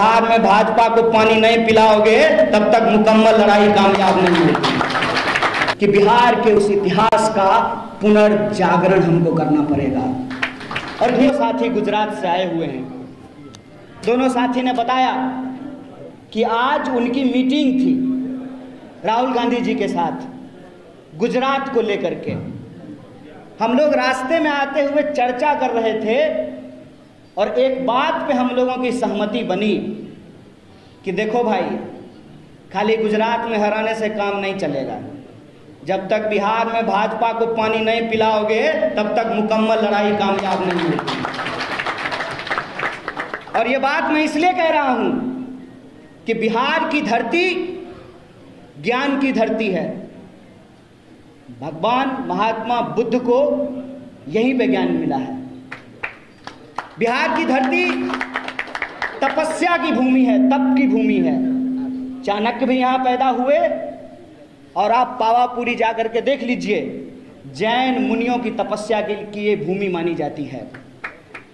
बिहार में भाजपा को पानी नहीं पिलाओगे तब तक मुकम्मल लड़ाई कामयाब नहीं होगी। कि बिहार के उस इतिहास का पुनर्जागरण हमको करना पड़ेगा। और ये साथी गुजरात से आए हुए हैं। दोनों साथी ने बताया कि आज उनकी मीटिंग थी राहुल गांधी जी के साथ गुजरात को लेकर के। हम लोग रास्ते में आते हुए चर्चा कर रहे थे और एक बात पे हम लोगों की सहमति बनी कि देखो भाई, खाली गुजरात में हराने से काम नहीं चलेगा। जब तक बिहार में भाजपा को पानी नहीं पिलाओगे तब तक मुकम्मल लड़ाई कामयाब नहीं होगी। और ये बात मैं इसलिए कह रहा हूं कि बिहार की धरती ज्ञान की धरती है। भगवान महात्मा बुद्ध को यहीं पे ज्ञान मिला है। बिहार की धरती तपस्या की भूमि है, तप की भूमि है। चाणक्य भी यहाँ पैदा हुए और आप पावापुरी जाकर के देख लीजिए, जैन मुनियों की तपस्या की ये भूमि मानी जाती है।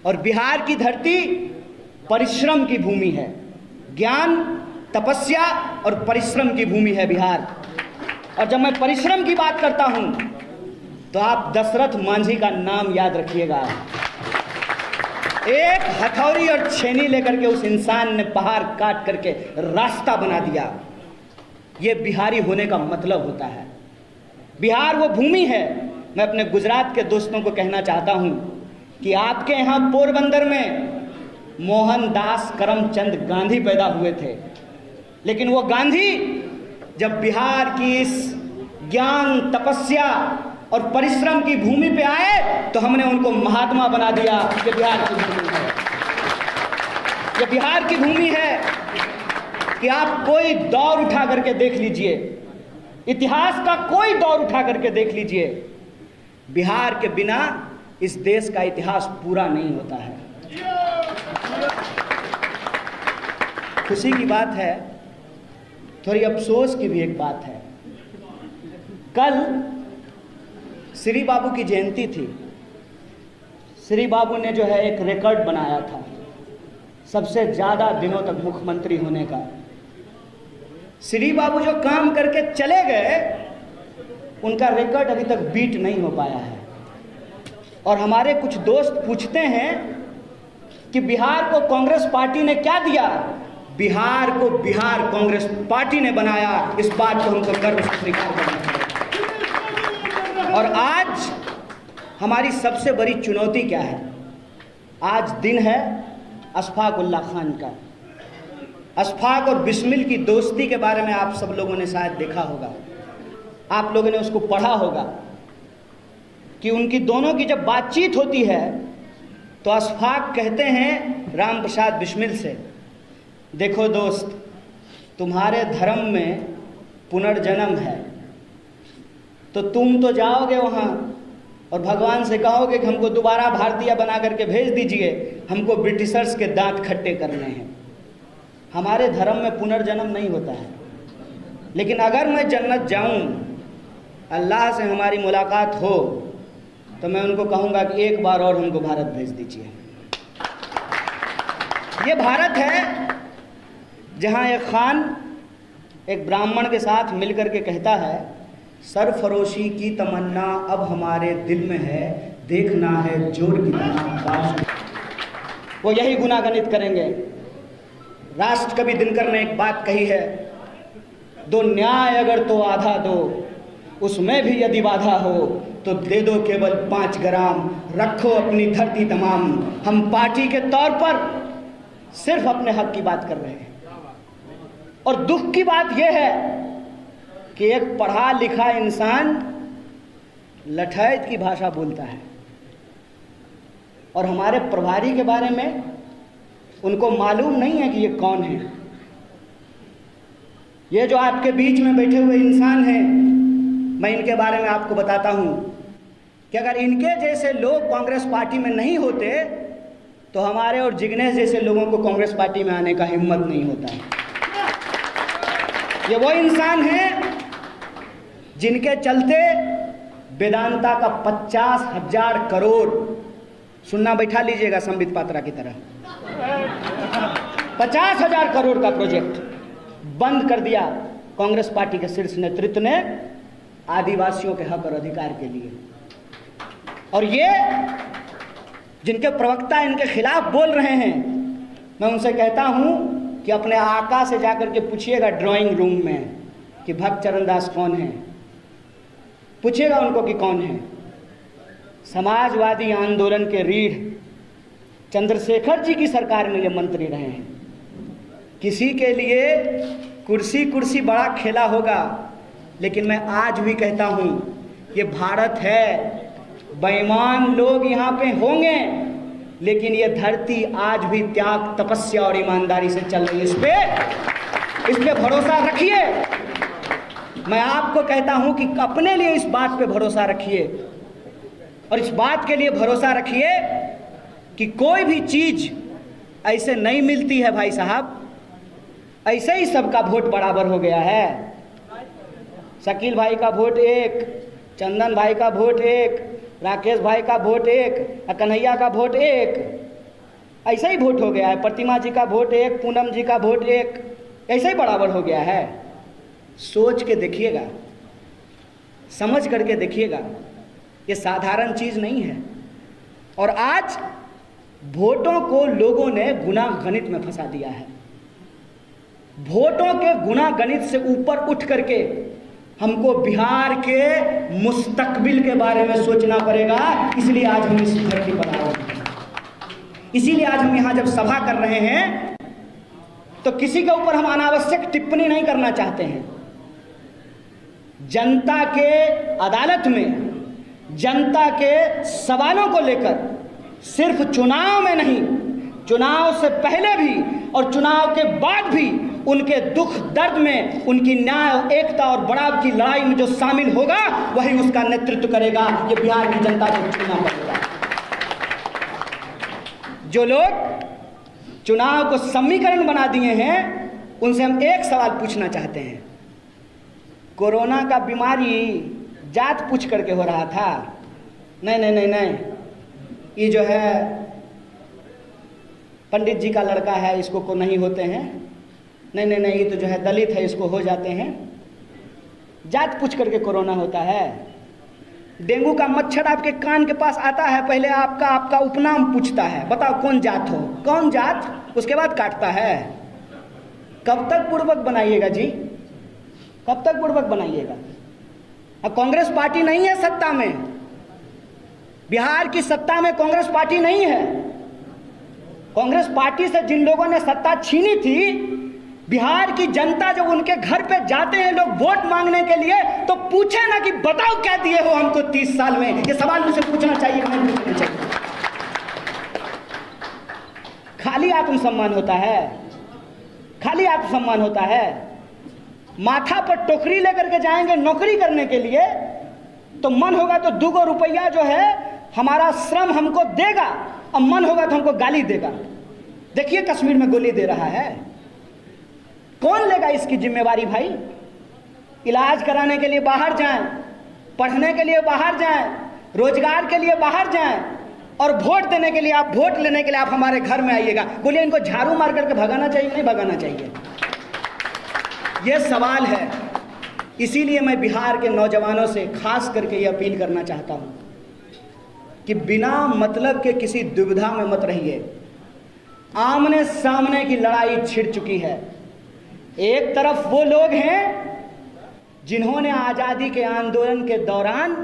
और बिहार की धरती परिश्रम की भूमि है। ज्ञान, तपस्या और परिश्रम की भूमि है बिहार। और जब मैं परिश्रम की बात करता हूं तो आप दशरथ मांझी का नाम याद रखिएगा। एक हथौड़ी और छेनी लेकर के उस इंसान ने पहाड़ काट करके रास्ता बना दिया। यह बिहारी होने का मतलब होता है। बिहार वो भूमि है। मैं अपने गुजरात के दोस्तों को कहना चाहता हूं कि आपके यहां पोरबंदर में मोहनदास करमचंद गांधी पैदा हुए थे, लेकिन वो गांधी जब बिहार की इस ज्ञान, तपस्या और परिश्रम की भूमि पे आए तो हमने उनको महात्मा बना दिया। ये बिहार की भूमि है। ये बिहार की भूमि है कि आप कोई दौर उठा करके देख लीजिए, इतिहास का कोई दौर उठा करके देख लीजिए, बिहार के बिना इस देश का इतिहास पूरा नहीं होता है। खुशी की बात है, थोड़ी अफसोस की भी एक बात है। कल श्री बाबू की जयंती थी। श्री बाबू ने जो है एक रिकॉर्ड बनाया था सबसे ज़्यादा दिनों तक मुख्यमंत्री होने का। श्री बाबू जो काम करके चले गए उनका रिकॉर्ड अभी तक बीट नहीं हो पाया है। और हमारे कुछ दोस्त पूछते हैं कि बिहार को कांग्रेस पार्टी ने क्या दिया। बिहार को बिहार कांग्रेस पार्टी ने बनाया। इस बात को हमको गर्व से स्वीकार करना चाहिए। और आज हमारी सबसे बड़ी चुनौती क्या है? आज दिन है अशफाक उल्लाह खान का। अशफाक और बिस्मिल की दोस्ती के बारे में आप सब लोगों ने शायद देखा होगा, आप लोगों ने उसको पढ़ा होगा कि उनकी दोनों की जब बातचीत होती है तो अशफाक कहते हैं राम प्रसाद बिस्मिल से, देखो दोस्त, तुम्हारे धर्म में पुनर्जन्म है तो तुम तो जाओगे वहाँ और भगवान से कहोगे कि हमको दोबारा भारतीय बना करके भेज दीजिए, हमको ब्रिटिशर्स के दांत खट्टे करने हैं। हमारे धर्म में पुनर्जन्म नहीं होता है। लेकिन अगर मैं जन्नत जाऊँ, अल्लाह से हमारी मुलाकात हो, तो मैं उनको कहूँगा कि एक बार और हमको भारत भेज दीजिए। ये भारत है जहाँ एक खान एक ब्राह्मण के साथ मिलकर के कहता है, सरफरोशी की तमन्ना अब हमारे दिल में है, देखना है जोर कितना। वो यही गुनागनित करेंगे। राष्ट्र कवि दिनकर ने एक बात कही है, दो न्याय अगर तो आधा दो, उसमें भी यदि बाधा हो तो दे दो केवल 5 ग्राम, रखो अपनी धरती तमाम। हम पार्टी के तौर पर सिर्फ अपने हक की बात कर रहे हैं। और दुख की बात यह है कि एक पढ़ा लिखा इंसान लठैत की भाषा बोलता है और हमारे प्रभारी के बारे में उनको मालूम नहीं है कि ये कौन है। ये जो आपके बीच में बैठे हुए इंसान हैं, मैं इनके बारे में आपको बताता हूं कि अगर इनके जैसे लोग कांग्रेस पार्टी में नहीं होते तो हमारे और जिग्नेश जैसे लोगों को कांग्रेस पार्टी में आने का हिम्मत नहीं होता है। ये वो इंसान हैं जिनके चलते वेदांता का 50,000 करोड़, सुनना बैठा लीजिएगा संबित पात्रा की तरह, 50,000 करोड़ का प्रोजेक्ट बंद कर दिया कांग्रेस पार्टी के शीर्ष नेतृत्व ने आदिवासियों के हक और अधिकार के लिए। और ये जिनके प्रवक्ता इनके खिलाफ बोल रहे हैं, मैं उनसे कहता हूं कि अपने आका से जाकर के पूछिएगा ड्राइंग रूम में कि भक्त चरणदास कौन है, पूछिएगा उनको कि कौन है। समाजवादी आंदोलन के रीढ़ चंद्रशेखर जी की सरकार में ये मंत्री रहे हैं। किसी के लिए कुर्सी कुर्सी बड़ा खेला होगा, लेकिन मैं आज भी कहता हूं ये भारत है, बेईमान लोग यहाँ पे होंगे, लेकिन ये धरती आज भी त्याग, तपस्या और ईमानदारी से चल रही है। इस पे भरोसा रखिए। मैं आपको कहता हूं कि अपने लिए इस बात पे भरोसा रखिए, और इस बात के लिए भरोसा रखिए कि कोई भी चीज ऐसे नहीं मिलती है भाई साहब, ऐसे ही सबका वोट बराबर हो गया है। शकील भाई का वोट एक, चंदन भाई का वोट एक, राकेश भाई का वोट एक, कन्हैया का वोट एक, ऐसा ही वोट हो गया है। प्रतिमा जी का वोट एक, पूनम जी का वोट एक, ऐसे ही बराबर हो गया है। सोच के देखिएगा, समझ करके देखिएगा, ये साधारण चीज नहीं है। और आज वोटों को लोगों ने गुना गणित में फंसा दिया है। वोटों के गुना गणित से ऊपर उठ करके हमको बिहार के मुस्तकबिल के बारे में सोचना पड़ेगा। इसलिए आज हम इस धरती पर आए हैं, इसीलिए आज हम यहाँ जब सभा कर रहे हैं तो किसी के ऊपर हम अनावश्यक टिप्पणी नहीं करना चाहते हैं। जनता के अदालत में जनता के सवालों को लेकर सिर्फ चुनाव में नहीं, चुनाव से पहले भी और चुनाव के बाद भी उनके दुख दर्द में, उनकी न्याय, एकता और बड़ाव की लड़ाई में जो शामिल होगा वही उसका नेतृत्व करेगा। ये बिहार की जनता को चुनना पड़ेगा। जो लोग चुनाव को समीकरण बना दिए हैं उनसे हम एक सवाल पूछना चाहते हैं। कोरोना का बीमारी जात पूछ करके हो रहा था? नहीं नहीं नहीं नहीं, ये जो है पंडित जी का लड़का है, इसको को नहीं होते हैं। नहीं नहीं नहीं, ये तो जो है दलित है, इसको हो जाते हैं। जात पूछ करके कोरोना होता है। डेंगू का मच्छर आपके कान के पास आता है, पहले आपका उपनाम पूछता है, बताओ कौन जात हो, कौन जात, उसके बाद काटता है। कब तक पूर्वक बनाइएगा जी, कब तक पूर्वक बनाइएगा? अब कांग्रेस पार्टी नहीं है सत्ता में, बिहार की सत्ता में कांग्रेस पार्टी नहीं है। कांग्रेस पार्टी से जिन लोगों ने सत्ता छीनी थी, बिहार की जनता जब उनके घर पे जाते हैं लोग वोट मांगने के लिए, तो पूछे ना कि बताओ क्या दिए हो हमको 30 साल में। ये सवाल मुझे पूछना चाहिए, नहीं पूछना चाहिए। खाली आत्मसम्मान होता है, खाली आत्मसम्मान होता है। माथा पर टोकरी लेकर के जाएंगे नौकरी करने के लिए, तो मन होगा तो 2 रुपया जो है हमारा श्रम हमको देगा, और मन होगा तो हमको गाली देगा। देखिए कश्मीर में गोली दे रहा है, कौन लेगा इसकी जिम्मेवारी भाई? इलाज कराने के लिए बाहर जाएं, पढ़ने के लिए बाहर जाएं, रोजगार के लिए बाहर जाएं, और वोट देने के लिए, आप वोट लेने के लिए आप हमारे घर में आइएगा। बोलिए इनको झाड़ू मार करके भगाना चाहिए, नहीं भगाना चाहिए? यह सवाल है। इसीलिए मैं बिहार के नौजवानों से खास करके ये अपील करना चाहता हूं कि बिना मतलब के किसी दुविधा में मत रहिए। आमने सामने की लड़ाई छिड़ चुकी है। एक तरफ वो लोग हैं जिन्होंने आजादी के आंदोलन के दौरान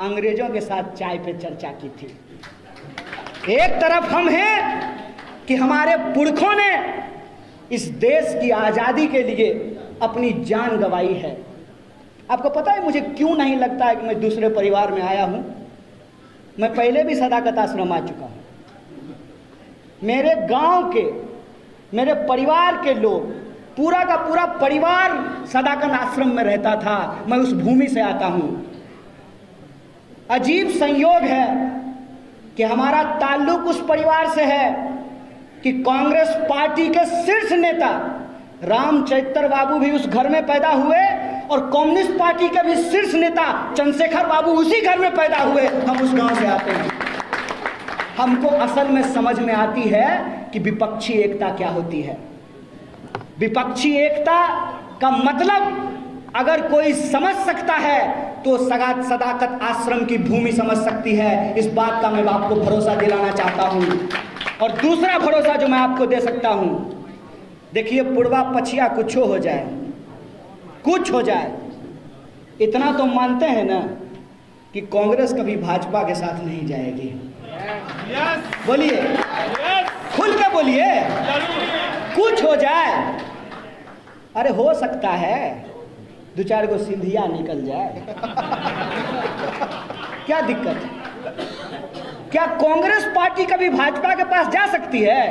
अंग्रेजों के साथ चाय पे चर्चा की थी, एक तरफ हम हैं कि हमारे पुरखों ने इस देश की आजादी के लिए अपनी जान गंवाई है। आपको पता है मुझे क्यों नहीं लगता है कि मैं दूसरे परिवार में आया हूं? मैं पहले भी सदाकत आश्रम आ चुका हूं। मेरे गांव के, मेरे परिवार के लोग, पूरा का पूरा परिवार सदाकत आश्रम में रहता था। मैं उस भूमि से आता हूं। अजीब संयोग है कि हमारा ताल्लुक उस परिवार से है कि कांग्रेस पार्टी के शीर्ष नेता रामचरित्र बाबू भी उस घर में पैदा हुए, और कम्युनिस्ट पार्टी के भी शीर्ष नेता चंद्रशेखर बाबू उसी घर में पैदा हुए। हम उस गांव से आते हैं। हमको असल में समझ में आती है कि विपक्षी एकता क्या होती है। विपक्षी एकता का मतलब अगर कोई समझ सकता है तो सदाकत आश्रम की भूमि समझ सकती है। इस बात का मैं आपको भरोसा दिलाना चाहता हूं। और दूसरा भरोसा जो मैं आपको दे सकता हूं, देखिए पुरवा पछिया कुछ हो जाए, कुछ हो जाए, इतना तो मानते हैं ना कि कांग्रेस कभी भाजपा के साथ नहीं जाएगी। बोलिए, खुल के बोलिए, कुछ हो जाए। अरे हो सकता है दो चार को सिंधिया निकल जाए, क्या दिक्कत है? क्या कांग्रेस पार्टी कभी भाजपा के पास जा सकती है?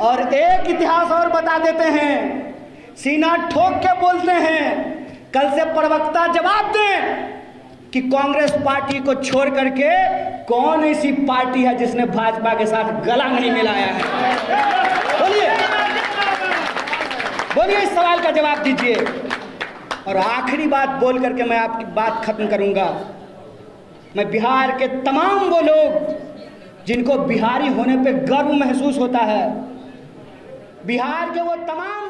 और एक इतिहास और बता देते हैं, सीना ठोक के बोलते हैं, कल से प्रवक्ता जवाब दें कि कांग्रेस पार्टी को छोड़ करके कौन ऐसी पार्टी है जिसने भाजपा के साथ गला नहीं मिलाया है? बोलिए, बोलिए, इस सवाल का जवाब दीजिए। और आखिरी बात बोल करके मैं आपकी बात खत्म करूंगा। मैं बिहार के तमाम वो लोग जिनको बिहारी होने पे गर्व महसूस होता है, बिहार के वो तमाम